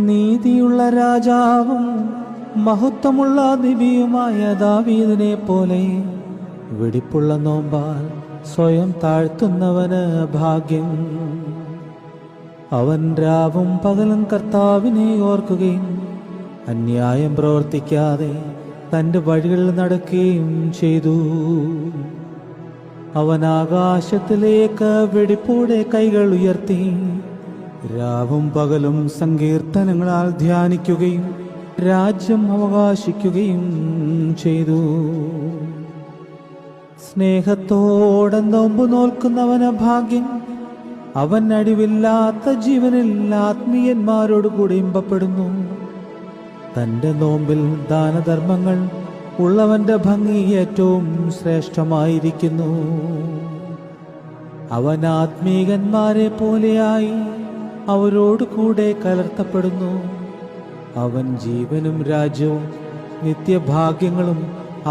നീതിയുള്ള രാജാവും മഹത്വമുള്ള നബിയുമായ ദാവീദിനെ പോലെ വെടിപ്പുള്ള നോമ്പാൽ സ്വയം താഴ്ത്തുന്നവന് ഭാഗ്യം. അവൻ രാവും പകലും കർത്താവിനെ ഓർക്കുകയും അന്യായം പ്രവർത്തിക്കാതെ തൻ്റെ വഴികളിൽ നടക്കുകയും ചെയ്തു. അവൻ ആകാശത്തിലേക്ക് വെടിപ്പോടെ കൈകൾ ഉയർത്തി രാവും പകലും സങ്കീർത്തനങ്ങളാൽ ധ്യാനിക്കുകയും രാജ്യം അവകാശിക്കുകയും ചെയ്തു. സ്നേഹത്തോടെ നോമ്പ് നോൽക്കുന്നവന് ഭാഗ്യം. അവൻ അടിവില്ലാത്ത ജീവനിൽ ആത്മീയന്മാരോടുകൂടി ഇമ്പപ്പെടുന്നു. തൻ്റെ നോമ്പിൽ ദാനധർമ്മങ്ങൾ ഉള്ളവന്റെ ഭംഗി ഏറ്റവും ശ്രേഷ്ഠമായിരിക്കുന്നു. അവൻ ആത്മീകന്മാരെ പോലെയായി അവരോട് കൂടെ കലർത്തപ്പെടുന്നു. അവൻ ജീവനും രാജ്യവും നിത്യഭാഗ്യങ്ങളും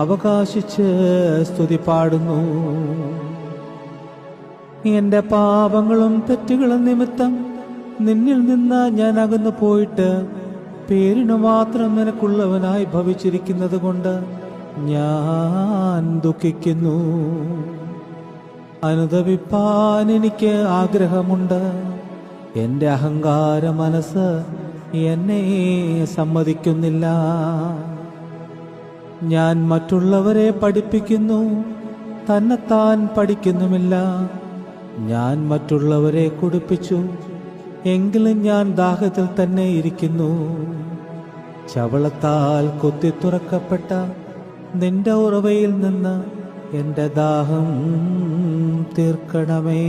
അവകാശിച്ച് സ്തുതി പാടുന്നു. എന്റെ പാപങ്ങളും തെറ്റുകളും നിമിത്തം നിന്നിൽ നിന്ന് ഞാൻ അകന്നു പോയിട്ട് പേരിനു മാത്രം നിനക്കുള്ളവനായി ഭവിച്ചിരിക്കുന്നത് കൊണ്ട് ഞാൻ ദുഃഖിക്കുന്നു. അനുതപിപ്പാൻ എനിക്ക് ആഗ്രഹമുണ്ട്. എൻ്റെ അഹങ്കാര മനസ്സ് എന്നെ സമ്മതിക്കുന്നില്ല. ഞാൻ മറ്റുള്ളവരെ പഠിപ്പിക്കുന്നു, തന്നെത്താൻ പഠിക്കുന്നുമില്ല. ഞാൻ മറ്റുള്ളവരെ കുടിപ്പിച്ചു, എങ്കിലും ഞാൻ ദാഹത്തിൽ തന്നെ ഇരിക്കുന്നു. ചവളത്താൽ കൊത്തി തുറക്കപ്പെട്ട നിന്റെ ഉറവയിൽ നിന്ന് എൻ്റെ ദാഹം തീർക്കണമേ.